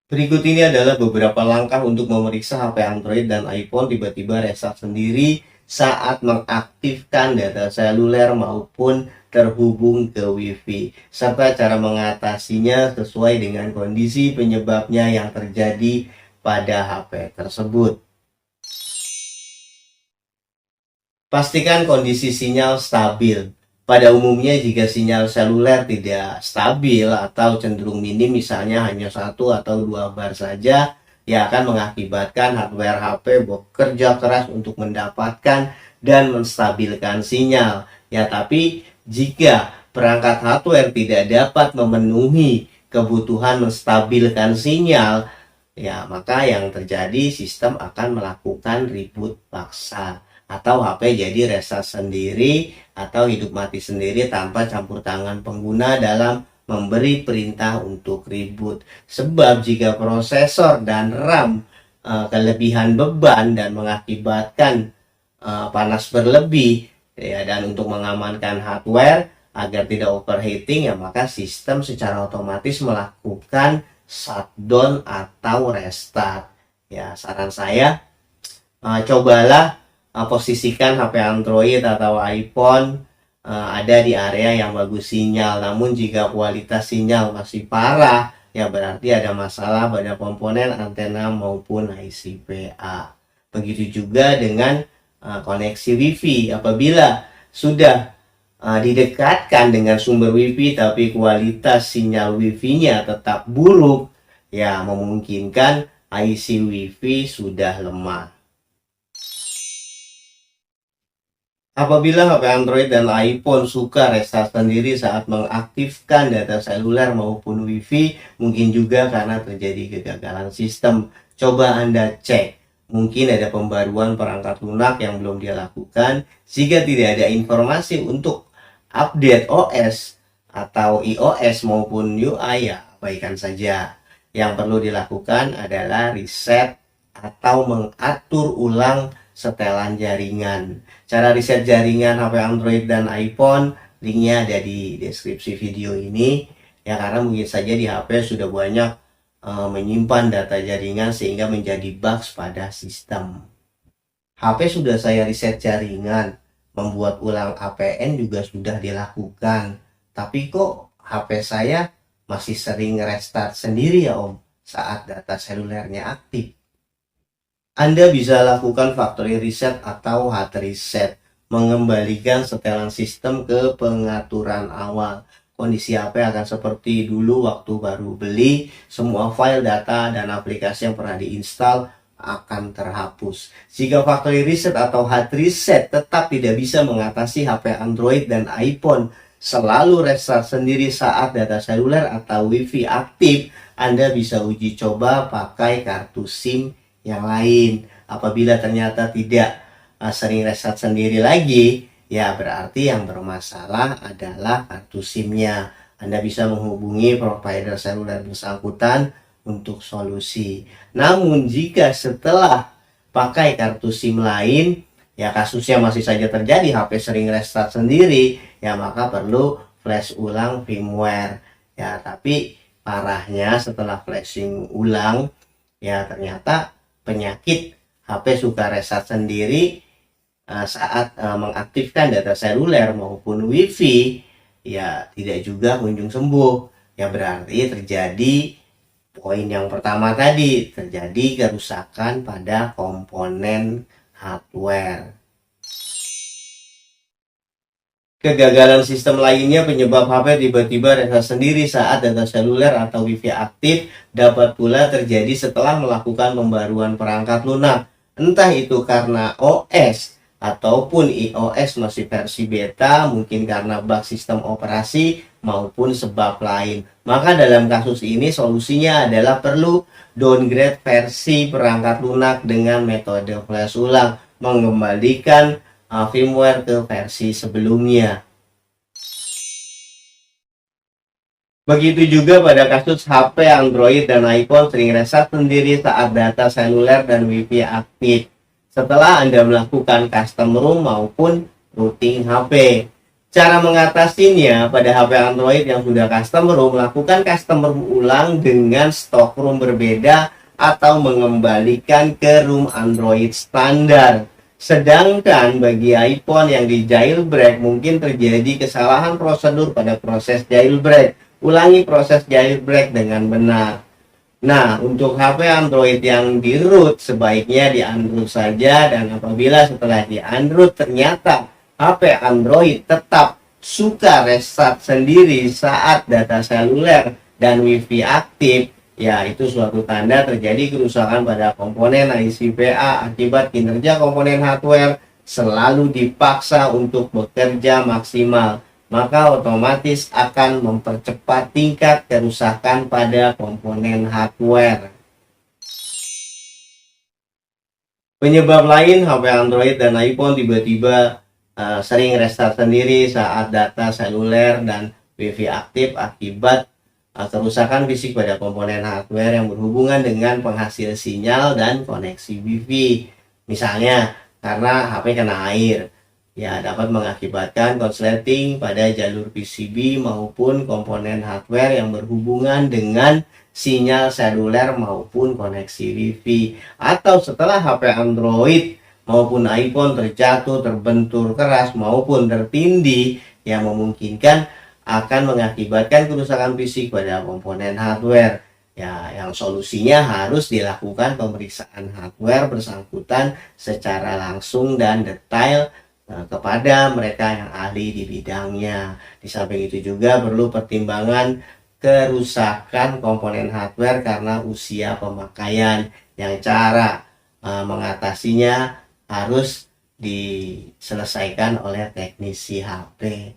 Berikut ini adalah beberapa langkah untuk memeriksa HP Android dan iPhone tiba-tiba restart sendiri saat mengaktifkan data seluler maupun terhubung ke Wi-Fi, serta cara mengatasinya sesuai dengan kondisi penyebabnya yang terjadi pada HP tersebut. Pastikan kondisi sinyal stabil. Pada umumnya jika sinyal seluler tidak stabil atau cenderung minim, misalnya hanya 1 atau 2 bar saja, ya akan mengakibatkan hardware HP bekerja keras untuk mendapatkan dan menstabilkan sinyal. Ya, tapi jika perangkat hardware tidak dapat memenuhi kebutuhan menstabilkan sinyal, ya maka yang terjadi sistem akan melakukan reboot paksa atau HP jadi reset sendiri atau hidup mati sendiri tanpa campur tangan pengguna dalam memberi perintah untuk reboot. Sebab jika prosesor dan RAM kelebihan beban dan mengakibatkan panas berlebih, ya, dan untuk mengamankan hardware agar tidak overheating, ya maka sistem secara otomatis melakukan shutdown atau restart. Ya, saran saya, cobalah posisikan HP Android atau iPhone ada di area yang bagus sinyal. Namun jika kualitas sinyal masih parah, ya berarti ada masalah pada komponen antena maupun IC PA. Begitu juga dengan koneksi Wi-Fi. Apabila sudah didekatkan dengan sumber Wi-Fi tapi kualitas sinyal Wi-Fi-nya tetap buruk, ya memungkinkan IC Wi-Fi sudah lemah. Apabila HP Android dan iPhone suka restart sendiri saat mengaktifkan data seluler maupun Wi-Fi, mungkin juga karena terjadi kegagalan sistem. Coba Anda cek, mungkin ada pembaruan perangkat lunak yang belum dia lakukan. Jika tidak ada informasi untuk update OS atau iOS maupun UI, ya abaikan saja. Yang perlu dilakukan adalah reset atau mengatur ulang setelan jaringan. Cara reset jaringan HP Android dan iPhone, linknya ada di deskripsi video ini. Ya, karena mungkin saja di HP sudah banyak menyimpan data jaringan sehingga menjadi bugs pada sistem. HP sudah saya reset jaringan, membuat ulang APN juga sudah dilakukan. Tapi kok HP saya masih sering restart sendiri ya Om saat data selulernya aktif? Anda bisa lakukan factory reset atau hard reset, mengembalikan setelan sistem ke pengaturan awal. Kondisi HP akan seperti dulu waktu baru beli, semua file data dan aplikasi yang pernah diinstal akan terhapus. Jika factory reset atau hard reset tetap tidak bisa mengatasi HP Android dan iPhone selalu restart sendiri saat data seluler atau Wi-Fi aktif, Anda bisa uji coba pakai kartu SIM yang lain. Apabila ternyata tidak sering restart sendiri lagi, ya berarti yang bermasalah adalah kartu SIM-nya. Anda bisa menghubungi provider seluler bersangkutan untuk solusi. Namun jika setelah pakai kartu SIM lain, ya kasusnya masih saja terjadi, HP sering restart sendiri, ya maka perlu flash ulang firmware. Ya, tapi parahnya setelah flashing ulang, ya ternyata penyakit HP suka reset sendiri saat mengaktifkan data seluler maupun Wi-Fi, ya tidak juga kunjung sembuh. Ya berarti terjadi poin yang pertama tadi, terjadi kerusakan pada komponen hardware. Kegagalan sistem lainnya penyebab HP tiba-tiba reset sendiri saat data seluler atau Wi-Fi aktif dapat pula terjadi setelah melakukan pembaruan perangkat lunak. Entah itu karena OS ataupun iOS masih versi beta, mungkin karena bug sistem operasi maupun sebab lain. Maka dalam kasus ini solusinya adalah perlu downgrade versi perangkat lunak dengan metode flash ulang, mengembalikan firmware ke versi sebelumnya. Begitu juga pada kasus HP Android dan iPhone sering reset sendiri saat data seluler dan Wi-Fi aktif setelah Anda melakukan custom ROM maupun routing HP. Cara mengatasinya pada HP Android yang sudah custom ROM, lakukan custom ROM ulang dengan stok ROM berbeda atau mengembalikan ke ROM Android standar. Sedangkan bagi iPhone yang di jailbreak, mungkin terjadi kesalahan prosedur pada proses jailbreak. Ulangi proses jailbreak dengan benar. Nah, untuk HP Android yang di root, sebaiknya di Android saja, dan apabila setelah di Android ternyata HP Android tetap suka restart sendiri saat data seluler dan WiFi aktif, ya itu suatu tanda terjadi kerusakan pada komponen IC VA akibat kinerja komponen hardware selalu dipaksa untuk bekerja maksimal, maka otomatis akan mempercepat tingkat kerusakan pada komponen hardware. Penyebab lain HP Android dan iPhone tiba-tiba sering restart sendiri saat data seluler dan WiFi aktif akibat kerusakan fisik pada komponen hardware yang berhubungan dengan penghasil sinyal dan koneksi WiFi. Misalnya karena HP kena air, ya dapat mengakibatkan konsleting pada jalur PCB maupun komponen hardware yang berhubungan dengan sinyal seluler maupun koneksi WiFi. Atau setelah HP Android maupun iPhone terjatuh, terbentur keras maupun tertindih, yang memungkinkan akan mengakibatkan kerusakan fisik pada komponen hardware. Ya, yang solusinya harus dilakukan pemeriksaan hardware bersangkutan secara langsung dan detail kepada mereka yang ahli di bidangnya. Di samping itu juga perlu pertimbangan kerusakan komponen hardware karena usia pemakaian, yang cara mengatasinya harus diselesaikan oleh teknisi HP.